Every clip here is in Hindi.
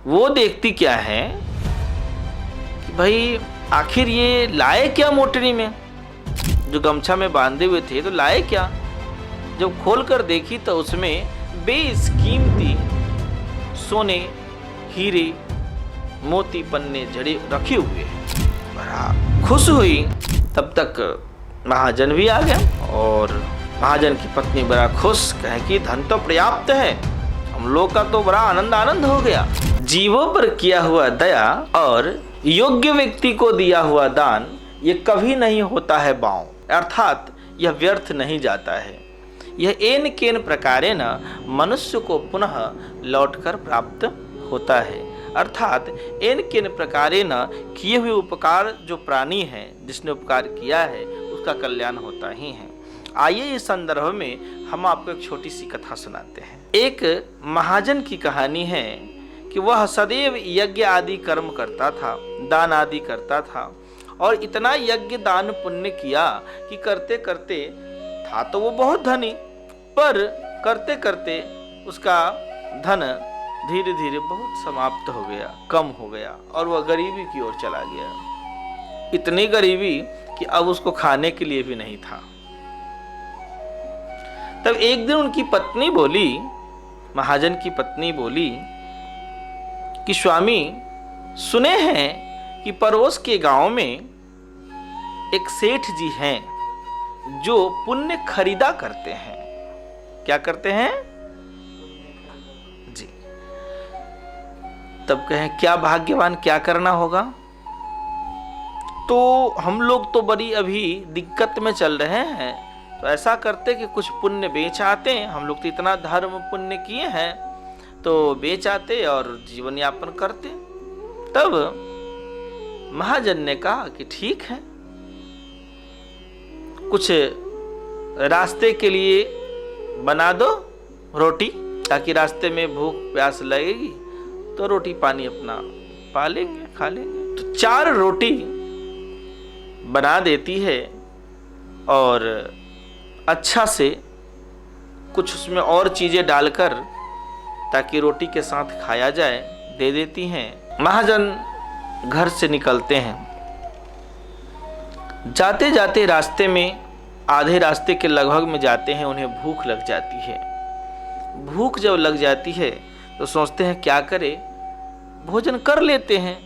वो देखती क्या है कि भाई आखिर ये लाए क्या मोटरी में, जो गमछा में बांधे हुए थे तो लाए क्या। जब खोल कर देखी तो उसमें बेशकीमती सोने, हीरे, मोती, पन्ने जड़े रखे हुए हैं। बड़ा खुश हुई। तब तक महाजन भी आ गया और महाजन की पत्नी बड़ा खुश, कहे कि धन तो पर्याप्त है, हम लोग का तो बड़ा आनंद हो गया। जीवों पर किया हुआ दया और योग्य व्यक्ति को दिया हुआ दान ये कभी नहीं होता है बाँव, अर्थात यह व्यर्थ नहीं जाता है। यह एन केन प्रकारेण मनुष्य को पुनः लौटकर प्राप्त होता है, अर्थात एन केन प्रकारेण किए हुए उपकार जो प्राणी है, जिसने उपकार किया है उसका कल्याण होता ही है। आइए इस संदर्भ में हम आपको एक छोटी सी कथा सुनाते हैं। एक महाजन की कहानी है कि वह सदैव यज्ञ आदि कर्म करता था, दान आदि करता था और इतना यज्ञ दान पुण्य किया कि करते करते था तो वो बहुत धनी, पर करते करते उसका धन धीरे धीरे बहुत समाप्त हो गया, कम हो गया और वह गरीबी की ओर चला गया। इतनी गरीबी कि अब उसको खाने के लिए भी नहीं था। तब एक दिन उनकी पत्नी बोली, महाजन की पत्नी बोली कि स्वामी, सुने हैं कि पड़ोस के गांव में एक सेठ जी हैं जो पुण्य खरीदा करते हैं। क्या करते हैं जी? तब कहें क्या भाग्यवान, क्या करना होगा? तो हम लोग तो बड़ी अभी दिक्कत में चल रहे हैं, तो ऐसा करते कि कुछ पुण्य बेच आते, हम लोग तो इतना धर्म पुण्य किए हैं तो बेच आते और जीवन यापन करते। तब महाजन ने कहा कि ठीक है, कुछ रास्ते के लिए बना दो रोटी, ताकि रास्ते में भूख प्यास लगेगी तो रोटी पानी अपना पा लेंगे, खा लेंगे। तो 4 रोटी बना देती है और अच्छा से कुछ उसमें और चीजें डालकर ताकि रोटी के साथ खाया जाए दे देती हैं। महाजन घर से निकलते हैं। जाते जाते रास्ते में, आधे रास्ते के लगभग में जाते हैं, उन्हें भूख लग जाती है। भूख जब लग जाती है तो सोचते हैं क्या करें, भोजन कर लेते हैं।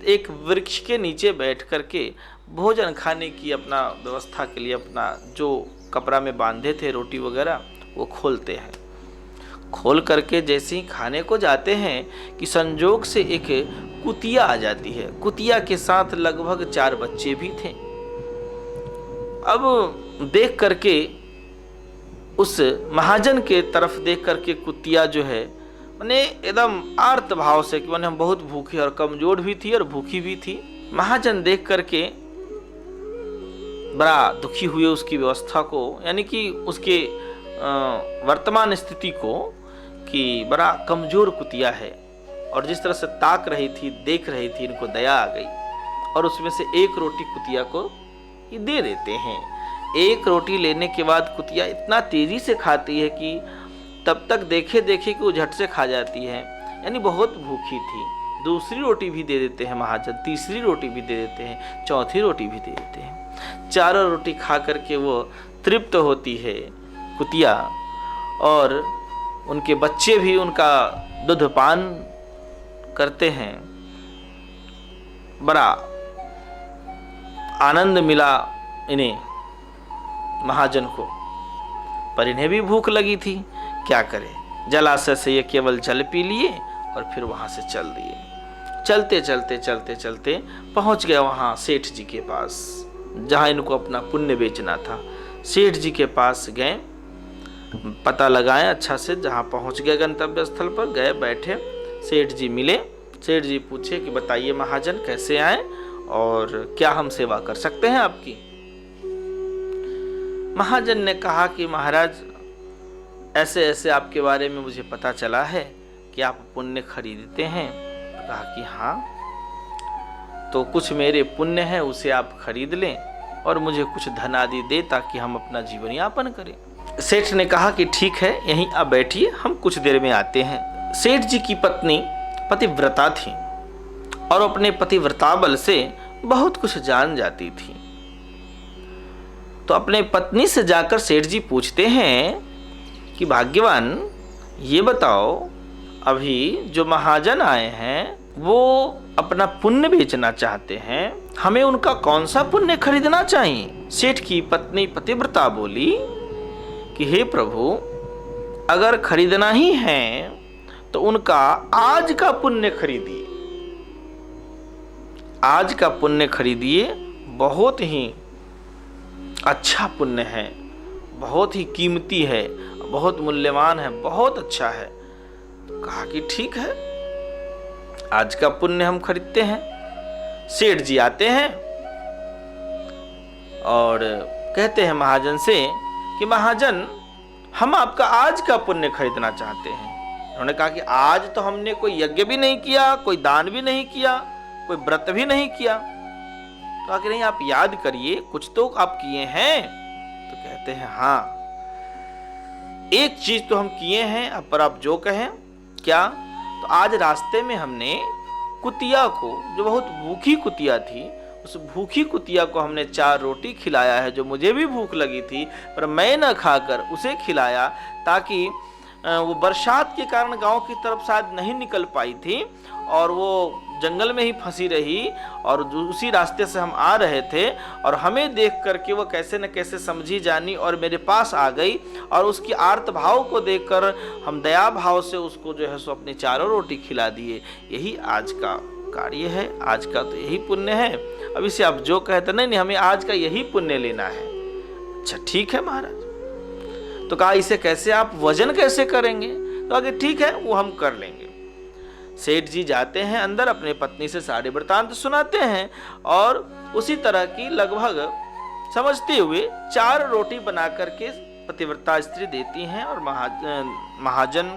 एक वृक्ष के नीचे बैठ करके भोजन खाने की अपना व्यवस्था के लिए अपना जो कपड़ा में बांधे थे रोटी वगैरह वो खोलते हैं। खोल करके जैसे ही खाने को जाते हैं कि संजोग से एक कुतिया आ जाती है। कुतिया के साथ लगभग 4 बच्चे भी थे। अब देख करके उस महाजन के तरफ देख करके कुतिया जो है मैंने एकदम आर्त भाव से कि मैंने हम बहुत भूखे और कमजोर भी थी और भूखी भी थी। महाजन देख करके बड़ा दुखी हुए उसकी व्यवस्था को, यानी कि उसके वर्तमान स्थिति को, कि बड़ा कमजोर कुतिया है और जिस तरह से ताक रही थी, देख रही थी, इनको दया आ गई और उसमें से एक रोटी कुतिया को ये दे देते हैं। एक रोटी लेने के बाद कुतिया इतना तेजी से खाती है कि तब तक देखे देखे कि वो झट से खा जाती है, यानी बहुत भूखी थी। दूसरी रोटी भी दे देते हैं महाजन, तीसरी रोटी भी दे देते हैं, चौथी रोटी भी दे देते हैं। 4 रोटी खा करके वो तृप्त होती है कुतिया और उनके बच्चे भी उनका दूध पान करते हैं। बड़ा आनंद मिला इन्हें, महाजन को, पर इन्हें भी भूख लगी थी। क्या करें, जलाशय से ये केवल जल पी लिए और फिर वहां से चल दिए। चलते चलते चलते चलते पहुंच गए वहां सेठ जी के पास, जहां इनको अपना पुण्य बेचना था। सेठ जी के पास गए, पता लगाएं अच्छा से, जहां पहुंच गए गंतव्य स्थल पर गए, बैठे, सेठ जी मिले। सेठ जी पूछे कि बताइए महाजन कैसे आए और क्या हम सेवा कर सकते हैं आपकी। महाजन ने कहा कि महाराज ऐसे ऐसे आपके बारे में मुझे पता चला है कि आप पुण्य खरीदते हैं। तो कहा कि हाँ, तो कुछ मेरे पुण्य है उसे आप खरीद लें और मुझे कुछ धन आदि दे ताकि हम अपना जीवन यापन करें। सेठ ने कहा कि ठीक है, यहीं आप बैठिए, हम कुछ देर में आते हैं। सेठ जी की पत्नी पतिव्रता थी और अपने पतिव्रता बल से बहुत कुछ जान जाती थी। तो अपने पत्नी से जाकर सेठ जी पूछते हैं कि भाग्यवान, ये बताओ, अभी जो महाजन आए हैं वो अपना पुण्य बेचना चाहते हैं, हमें उनका कौन सा पुण्य खरीदना चाहिए? सेठ की पत्नी पतिव्रता बोली कि हे प्रभु, अगर खरीदना ही है तो उनका आज का पुण्य खरीदिए, आज का पुण्य खरीदिए, बहुत ही अच्छा पुण्य है, बहुत ही कीमती है, बहुत मूल्यवान है, बहुत अच्छा है। तो कहा कि ठीक है, आज का पुण्य हम खरीदते हैं। सेठ जी आते हैं और कहते हैं महाजन से कि महाजन, हम आपका आज का पुण्य खरीदना चाहते हैं। उन्होंने कहा कि आज तो हमने कोई यज्ञ भी नहीं किया, कोई दान भी नहीं किया, कोई व्रत भी नहीं किया। तो आखिर नहीं, आप याद करिए, कुछ तो आप किए हैं। तो कहते हैं हाँ, एक चीज तो हम किए हैं, अब पर आप जो कहें। क्या? तो आज रास्ते में हमने कुतिया को, जो बहुत भूखी कुतिया थी, उस भूखी कुतिया को हमने 4 रोटी खिलाया है, जो मुझे भी भूख लगी थी पर मैं न खाकर उसे खिलाया, ताकि वो बरसात के कारण गांव की तरफ शायद नहीं निकल पाई थी और वो जंगल में ही फंसी रही, और उसी रास्ते से हम आ रहे थे और हमें देख करके वो कैसे न कैसे समझी जानी और मेरे पास आ गई, और उसकी आर्त भाव को देखकर हम दया भाव से उसको जो है सो अपनी 4 रोटी खिला दिए। यही आज का कार्य है, आज का तो यही पुण्य है। अब इसे आप जो कहते नहीं, हमें आज का यही पुण्य लेना है। अच्छा ठीक है महाराज। तो कहा इसे कैसे आप वजन कैसे करेंगे? तो आगे ठीक है, वो हम कर लेंगे। सेठ जी जाते हैं अंदर, अपने पत्नी से सारे वृतांत सुनाते हैं और उसी तरह की लगभग समझते हुए 4 रोटी बना करके पतिव्रता स्त्री देती हैं और महाजन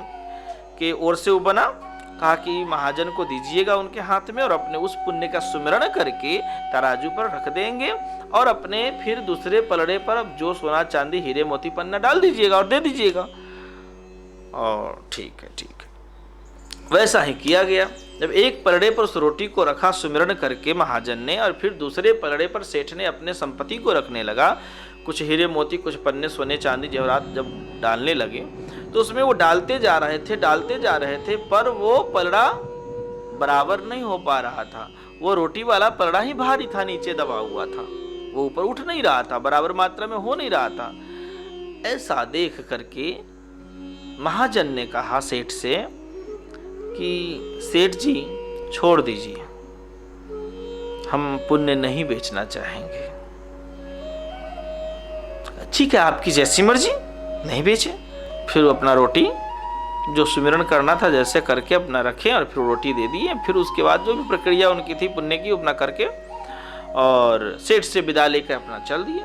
के ओर से वो बना। कहा कि महाजन को दीजिएगा उनके हाथ में और अपने उस पुण्य का सुमिरण करके तराजू पर रख देंगे और अपने फिर दूसरे पलड़े पर अब जो सोना चांदी हीरे मोती पन्ना डाल दीजिएगा और दे दीजिएगा। और ठीक है, ठीक है। वैसा ही किया गया। जब एक पलड़े पर उस रोटी को रखा सुमिरन करके महाजन ने, और फिर दूसरे पलड़े पर सेठ ने अपने संपत्ति को रखने लगा, कुछ हीरे मोती, कुछ पन्ने, सोने चांदी जेवरात जब डालने लगे तो उसमें वो डालते जा रहे थे, पर वो पलड़ा बराबर नहीं हो पा रहा था। वो रोटी वाला पलड़ा ही भारी था, नीचे दबा हुआ था, वो ऊपर उठ नहीं रहा था, बराबर मात्रा में हो नहीं रहा था। ऐसा देख करके महाजन ने कहा सेठ से कि सेठ जी छोड़ दीजिए, हम पुण्य नहीं बेचना चाहेंगे। ठीक है, आपकी जैसी मर्जी, नहीं बेचे। फिर अपना रोटी जो सुमिरन करना था जैसे करके अपना रखे और फिर रोटी दे दिए। फिर उसके बाद जो भी प्रक्रिया उनकी थी पुण्य की अपना करके और सेठ से विदा लेकर अपना चल दिए।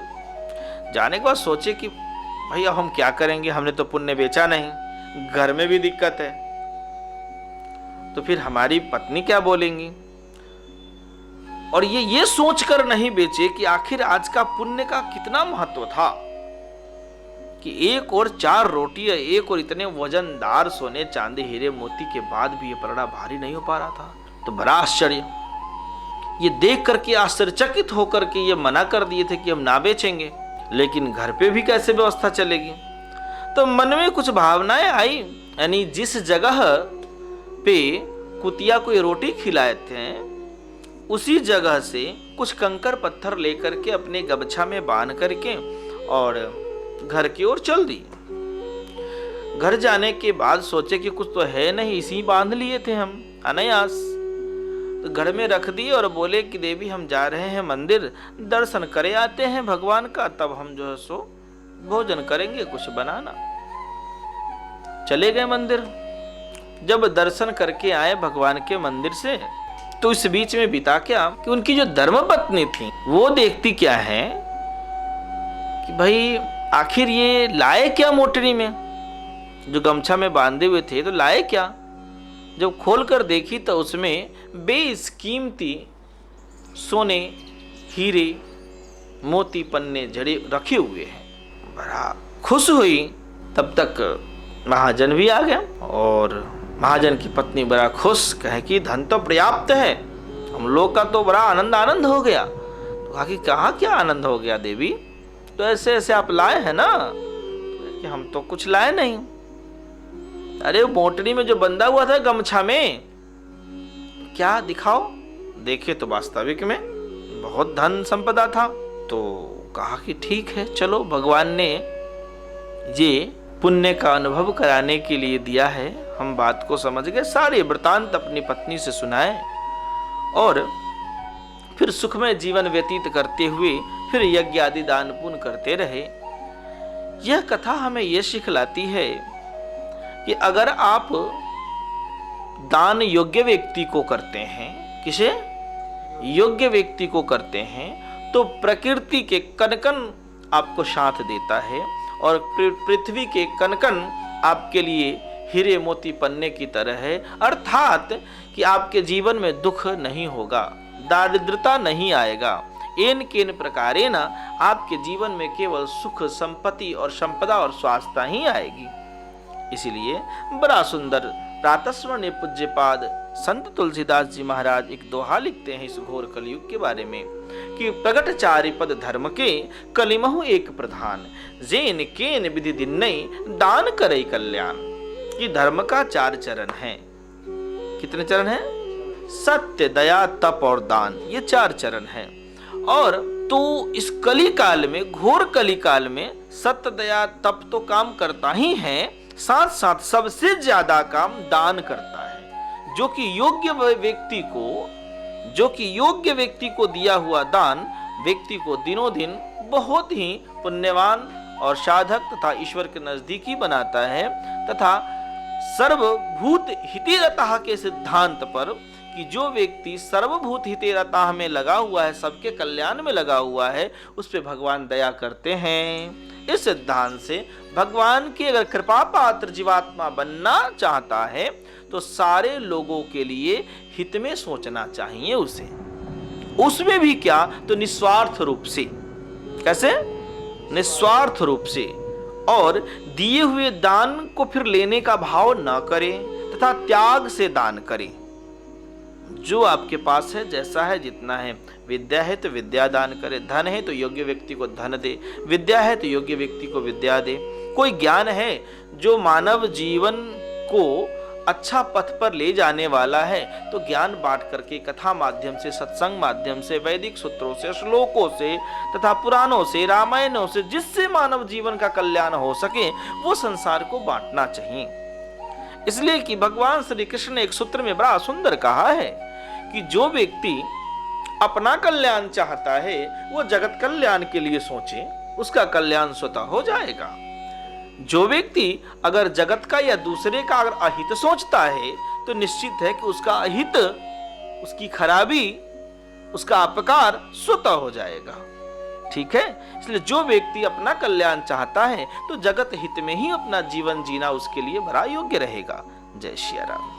जाने के बाद सोचे कि भाई अब हम क्या करेंगे, हमने तो पुण्य बेचा नहीं, घर में भी दिक्कत है, तो फिर हमारी पत्नी क्या बोलेंगी। और ये सोचकर नहीं बेचे कि आखिर आज का पुण्य का कितना महत्व था कि एक और 4 रोटी, एक और इतने वजनदार सोने चांदी हीरे मोती के बाद भी ये पलड़ा भारी नहीं हो पा रहा था। तो बड़ा आश्चर्य, ये देख करके आश्चर्यचकित होकर के ये मना कर दिए थे कि हम ना बेचेंगे, लेकिन घर पे भी कैसे व्यवस्था चलेगी। तो मन में कुछ भावनाएं आई, यानी जिस जगह पे कुतिया को ये रोटी खिलाए थे उसी जगह से कुछ कंकर पत्थर लेकर के अपने गमछा में बांध करके और घर की ओर चल दी। घर जाने के बाद सोचे कि कुछ तो है नहीं, इसी बांध लिए थे हम अनायास। तो घर में रख दिए और बोले कि देवी हम जा रहे हैं मंदिर, दर्शन करे आते हैं भगवान का, तब हम जो है सो भोजन करेंगे, कुछ बनाना। चले गए मंदिर। जब दर्शन करके आए भगवान के मंदिर से, तो इस बीच में बीता क्या कि उनकी जो धर्मपत्नी थी वो देखती क्या है कि भाई आखिर ये लाए क्या मोटरी में, जो गमछा में बांधे हुए थे तो लाए क्या। जब खोल कर देखी तो उसमें बेकीमती सोने हीरे मोती पन्ने जड़े रखे हुए हैं। बड़ा खुश हुई। तब तक महाजन भी आ गया और महाजन की पत्नी बड़ा खुश, कहे कि धन तो पर्याप्त है, हम लोग का तो बड़ा आनंद हो गया। तो कहा कि कहाँ क्या आनंद हो गया देवी, तो ऐसे ऐसे आप लाए हैं ना? तो कि हम तो कुछ लाए नहीं। अरे वो मोटरी में जो बंधा हुआ था गमछा में, क्या दिखाओ? देखे तो वास्तविक में बहुत धन संपदा था। तो कहा कि ठीक है, चलो भगवान ने ये पुण्य का अनुभव कराने के लिए दिया है, हम बात को समझ गए। सारे वृतांत अपनी पत्नी से सुनाए और फिर सुखमय जीवन व्यतीत करते हुए फिर यज्ञ आदि दान पुण्य करते रहे। यह कथा हमें यह सिखलाती है कि अगर आप दान योग्य व्यक्ति को करते हैं, किसे? योग्य व्यक्ति को करते हैं, तो प्रकृति के कनकन आपको साथ देता है और पृथ्वी के कनकन आपके लिए हीरे मोती पन्ने की तरह है। अर्थात कि आपके जीवन में दुख नहीं होगा, दारिद्रता नहीं आएगा। एन केन प्रकारेण आपके जीवन में केवल सुख, संपत्ति और संपदा और स्वास्थ्य ही आएगी। इसलिए बड़ा सुंदर प्रातस्मरणीय पूज्यपाद संत तुलसीदास जी महाराज एक दोहा लिखते हैं इस घोर कलयुग के बारे में कि प्रगट चारि पद धर्म के कलिमहु एक प्रधान, जेन केन विधि दिन्नई दान करे कल्याण। कि धर्म का 4 चरण है। कितने चरण हैं? सत्य, दया, तप और दान, ये 4 चरण हैं। और तो इस कली काल में, घोर कली काल में सत्य, दया, तप तो काम करता ही है, साथ साथ सबसे ज्यादा काम दान करता है, जो कि योग्य व्यक्ति को दिया हुआ दान व्यक्ति को दिनों दिन बहुत ही पुण्यवान और साधक तथा ईश्वर के नजदीकी बनाता है। तथा सर्वभूत हिते रतः के सिद्धांत पर कि जो व्यक्ति सर्वभूत हिते रतः में लगा हुआ है, सबके कल्याण में लगा हुआ है, उस पे भगवान दया करते हैं। इस सिद्धांत से भगवान की अगर कृपा पात्र जीवात्मा बनना चाहता है तो सारे लोगों के लिए हित में सोचना चाहिए उसे। उसमें भी क्या? तो निस्वार्थ रूप से। कैसे? निस्वार्थ रूप से। और दिए हुए दान को फिर लेने का भाव न करें तथा त्याग से दान करें। जो आपके पास है, जैसा है, जितना है, विद्या है तो विद्या दान करे, धन है तो योग्य व्यक्ति को धन दे, विद्या है तो योग्य व्यक्ति को विद्या दे। कोई ज्ञान है जो मानव जीवन को अच्छा पथ पर ले जाने वाला है तो ज्ञान बांट करके कथा माध्यम से, सत्संग माध्यम से, वैदिक सूत्रों से, श्लोकों से तथा पुराणों से, रामायणों से, जिससे मानव जीवन का कल्याण हो सके वो संसार को बांटना चाहिए। इसलिए कि भगवान श्री कृष्ण ने एक सूत्र में बड़ा सुंदर कहा है कि जो व्यक्ति अपना कल्याण चाहता है वो जगत कल्याण के लिए सोचे, उसका कल्याण स्वतः हो जाएगा। जो व्यक्ति अगर जगत का या दूसरे का अगर अहित सोचता है तो निश्चित है कि उसका अहित, उसकी खराबी, उसका अपकार स्वतः हो जाएगा। ठीक है? इसलिए जो व्यक्ति अपना कल्याण चाहता है तो जगत हित में ही अपना जीवन जीना उसके लिए बड़ा योग्य रहेगा। जय श्री राम।